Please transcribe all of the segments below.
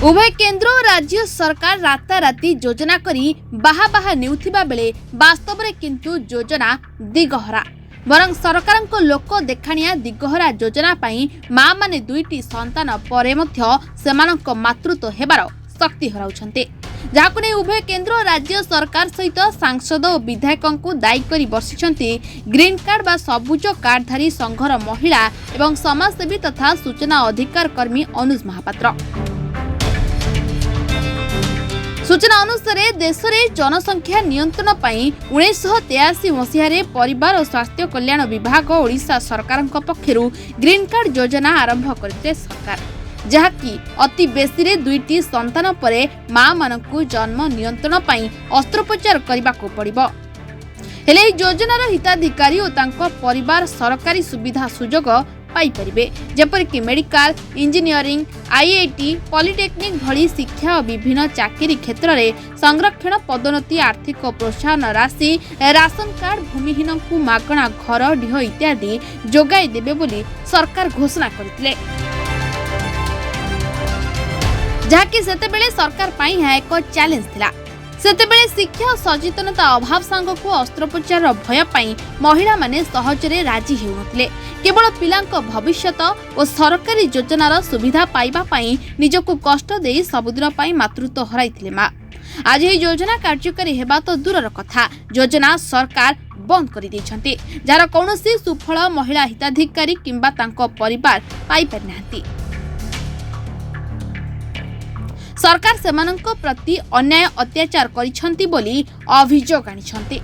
उभय केंद्र और राज्य सरकार राताराती योजना करी बाहा बाहा नेउथिबा बेले वास्तव में किंतु योजना दिगहरा बरं सरकार को लोक देखाणिया दिगहरा योजना पाई माँ माने दुईटी संतान परे मध्य सेमानक मातृत्व हेबार शक्ति हराउछन्ते जहाकु नै उभय केंद्र और राज्य सरकार सहित सांसद और विधायकों को दायी करी बसिछन्ते ग्रीन कार्ड बा सबुज कार्डधारी संघर महिला एवं समाजसेवी तथा सूचना अधिकार कर्मी अनुज महापात्र। सूचना अनुसार देश में जनसंख्या नियंत्रण पाई 1983 मसीह परिवार और स्वास्थ्य कल्याण विभाग ओडिशा सरकार पक्षरु ग्रीन कार्ड योजना आरंभ करते सरकार जहाँकि अति बेसी रे दुईटी संतान परे माँ मानकु जन्म नियंत्रण पाई अस्त्रोपचार करने को पड़िबो। हेले योजनार हिताधिकारी और तांको परिवार सरकारी सुविधा सुजोग पाई परिबे जेपरिक मेडिकल इंजीनियरिंग आईआईटी पॉलिटेक्निक भली शिक्षा और विभिन्न चाकरी क्षेत्र में संरक्षण पदोन्नति आर्थिक प्रोत्साहन राशि राशन कार्ड भूमिहीन को मागणा घर डीह इत्यादि जोगाई देबे बोली सरकार घोषणा करथिले जहाँकि सेतेबेले सरकार पाई एक चैलेंज थिला। सेतेबेले शिक्षा और सचेतनता अभाव सांग को अस्त्रोपचार भय पाई महिला माने सहजरे राजी हेउनथिले केवल पिलांक भविष्यत और सरकारी योजनार सुविधा पाइबा पाई निजको कष्ट देई सबुदिन पाई मातृत्व हराइथिले माँ। आज यह योजना कार्यकारी हेबा तो दूरर कथा योजना सरकार बंद कर दैछन्ते जार कौनसी सुफल महिला हिताधिकारी किंबा तांको परिवार पाई पारि नाहंती। सरकार सेमानंको प्रति अन्याय अत्याचार करिसंती बोली अभियोग आनिसंती।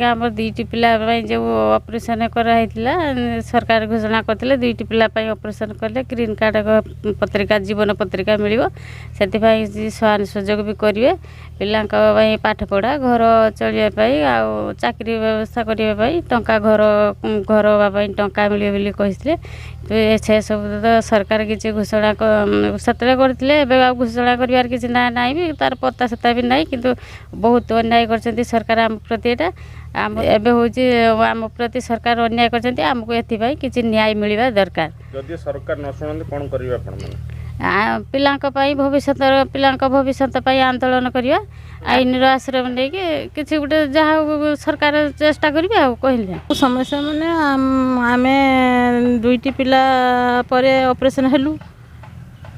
आम दुईटी पिला जो ऑपरेशन कराइला सरकार घोषणा करते दुईटी पिला ऑपरेशन कले ग्रीन कार्ड पत्रिका जीवन पत्रिका मिलिबो से समान सुजोग भी करेंगे पिला पाठ पढ़ा घर चलिया चाकरी व्यवस्था करने टंका घर घर टंका मिले कहते से सब तो सरकार किसी घोषणा से करते घोषणा कर किसी ना ना भी तार पत्ता सत्ता भी ना कि बहुत अन्याय कर सरकार आम प्रति आम प्रति सरकार अन्याय करछन्ती हमको एथिबाई किछि न्याय मिलवा दरकार। जदि सरकार न सुनन्ते कोन करिवे आपण माने पिलांक पई भविष्यत पिलांक भविष्यत पई आंदोलन करिया आईन आश्रय नै कि किछि गुटे जहा सरकार चेष्टा करिवे आ कहिले समस्या माने आमे दुईटी पिला परे ऑपरेशन हेलु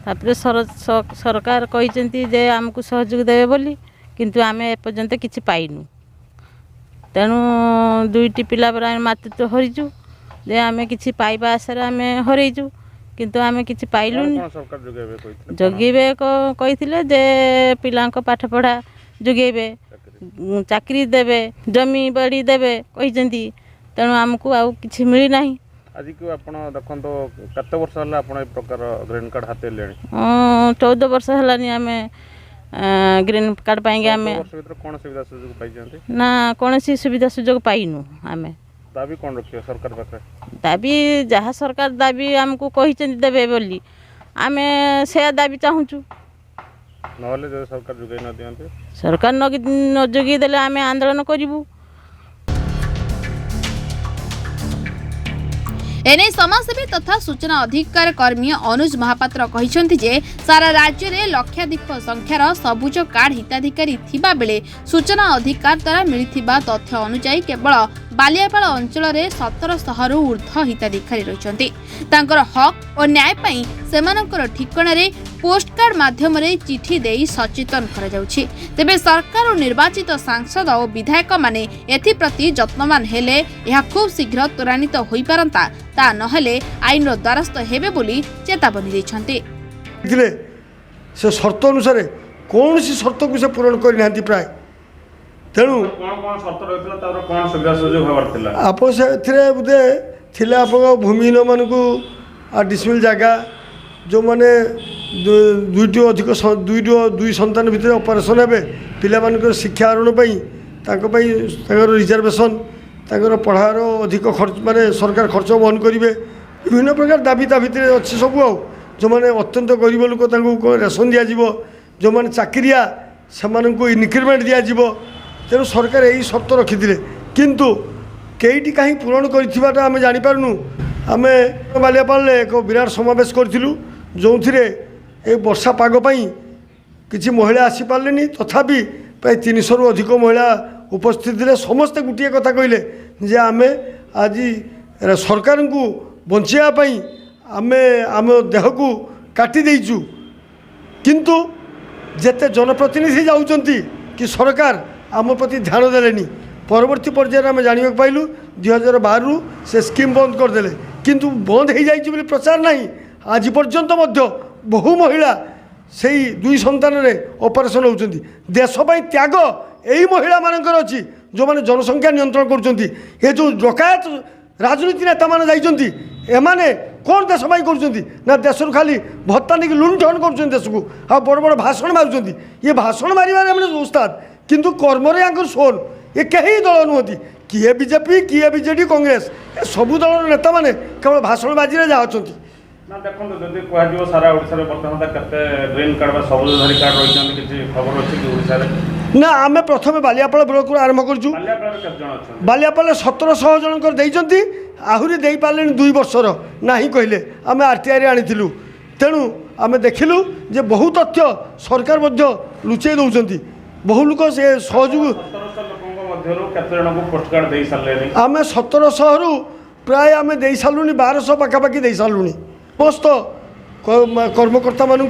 तापरे सरकार कहिसंती जे हमको सहयोग देबे बोली किंतु आमे एपर्यंत किछि पाइनु तेणु दुईटी पिला पर मातृत्व हरिचु जे आमे किछि पाइबा आशा आमे हरइचु किंतु आमे किछि पाइलुनी जगेबे कहिथिले जे पिलांक पाठ पढ़ा जगेबे चाकरी देबे जमी बाड़ी देबे कहिसंती तेणु हमको आउ किछि मिली नाही। आज को आपण देखंतो कते वर्ष हला आपण ए प्रकार ग्रीन कार्ड हाते लेनी 14 वर्ष हलानी आमे ग्रीन कार्ड पाएंगे आमे कौन सुविधा सुजोग पाई जानते ना कौन सी सुविधा सुजोग पाइनु आमे दाबी कौन रखियो सरकार पाखे दाबी जहाँ सरकार दाबी हमको कहि देबे बोली आमे से दाबी चाहूचु नहले जे सरकार जुगाई न दियंते सरकार न जुगाई देले आमे आंदोलन करिवु। एने समाजसेवी तथा सूचना अधिकार कर्मी अनुज महापात्र कहिसंती जे सारा राज्य में लक्षाधिक संख्यार सबुज कार्ड हिताधिकारी थिबा बेले सूचना अधिकार द्वारा मिलिथिबा तथ्य अनुसार केवल बालियापाल अंचल में 1700 रु ऊर्ध्व हिताधिकारी रहिसंती तांकर हक और न्याय पाई सेमानकर ठिकाना रे पोस्ट कार्ड माध्यम रे चिठी देई सचेतन करा जाउछि। तेबे सरकार और निर्वाचित सांसद और विधायक माने एथि प्रति जत्नवान हेले यह खूब शीघ्र त्वरान्वित होई पारंता ता नहले आईन रो द्वारस्थ हेबे बोली चेतावनी दैछन्ते। से शर्त अनुसार कौन सी शर्त को से पूरण करि नांती प्राय तेणु कौन शर्त रहितला तार कौन सुविधा सुजोग हवार थिला आप से थिरे बुदे थिले आप भूमिहीन मानकु आ डिसमिल जागा जो माने दुईटी अधिक दुई संतान भितर ऑपरेशन हेबे पिला मानकर शिक्षा आरोहण पई ताको पई ताकर रिजर्वेशन ताकर पढ़ार अधिक खर्च माने सरकार खर्च वहन करिवे विभिन्न प्रकार दाबी ता भितर अछि सब आ जो माने अत्यंत गरीब लोक तांको रेशन दिया जिवो जो माने चाकरिया सेमानंको इनक्रीमेंट दिया जिवो तेणु सरकार यही शर्त रखिथिले किंतु केईटी कहीं पूरण करथिबाटा आमे जानि पारनु आमे बालियापाल एक विराट समावेश करथिलु जो ए वर्षा पाग किसी महिला आसीपारे तथापि प्राय 300 अधिक महिला उपस्थित थे समस्ते गोटे कथा कहले जे आम आज सरकार को बचाई आम आम देह को काटी देचु किंतु जेते जनप्रतिनिधि जाउचंती कि सरकार आम प्रति ध्यान देलेनी परवर्ती पर्यायर आम जाना पाइलु 2012 रु से स्कीम बंद करदे किंतु बंद हो जाइए बोली प्रचार नहीं आज पर्यंत मध्य बहु महिला से दुई संतान रे ऑपरेशन होउचंती देशपाई त्याग यही महिला मानकर अच्छी जो मैंने जनसंख्या नियंत्रण करुँच ये जो डकायत राजनीति नेता मैंने जाइंट एमाने कौन देशपाई कर देश खाली भत्ता नहीं लुंठन कर देश को आ बड़ बड़ भाषण मारुंट ये भाषण मारे उस्ताद किंतु कर्मरे आंकर सोन ये कहीं दल नुहति किए बीजेपी किए बीजेडी कांग्रेस ए सबू दल नेता मैंने केवल भाषण बाजी जहाँ अच्छा ना देखो जदि कह सारा ओडिशा रे वर्तमान केते ग्रीन कार्ड बा सबुजधारी कार्ड रही किसी खबर अच्छी कि ओडिशा रे ना आम प्रथम बालियापाल ब्लक आरंभ करूँ बालियापाल 1700 जनकर देइचंती आहुरी दे पारे 2 वर्षर ना कहले आम आरटीआई आनी तेणु आम देखिलु जे बहु तथ्य सरकार लुचई दौरान बहु लोक से सहयोग आम 1700 रु प्राय आम दे सारूँ 1200 पाखापाखि दे सारूँ समस्त कर्मकर्ता मानू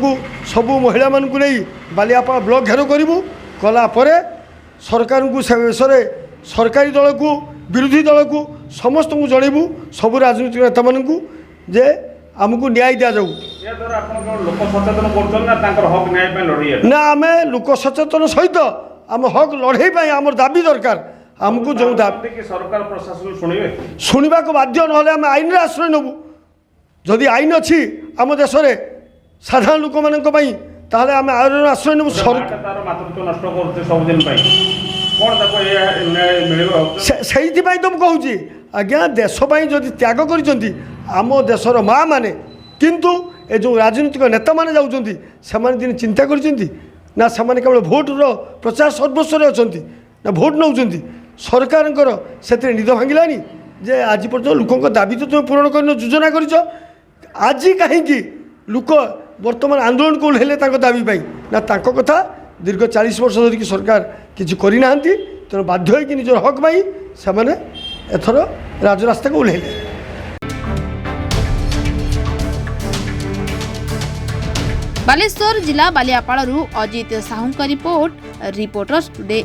सबू महिला मानू नहीं बालियापाल ब्लक घेर करूँ कलापर सरकार को से विषय सरकारी दल को विरोधी दल को समस्त को जनइबू सबू राजनीतिक नेता मानू जे आमको न्याय दि जाऊ ना आम लोक सचेतन सहित आम हक लड़े आम दाबी दरकार आमको जो सरकार प्रशासन शुणे शुणा को बाध्य ना आम आईन आश्रय नबू जदि आईन अच्छी आम देश में साधारण लोक मानी ताहले आम आईन आश्रय नबू से तो मुझे आज्ञा देशपाई जदि त्याग कर आम देशर माँ मैंने किंतु ए जो राजनीतिक नेता मैंने जाऊँच से दिन चिंता करना से केवल भोटर प्रचार सर्वस्व अच्छा ना भोट नौ सरकार से निद भांगिलानी जे आज पर्यटन लोक दाबी तो तुम पूरण कर योजना कर आज कहीं लोक बर्तमान आंदोलन को ओह्लेले दाबी पाई ना कथा दीर्घ 40 वर्ष धरिकी सरकार किसी करना तेणु बाध्य होकर निजर हक पाई से एथर राजरास्ता को ओह्लेले। बालेश्वर जिला बालियापाड़ू अजित साहू का रिपोर्ट रिपोर्टर्स टुडे।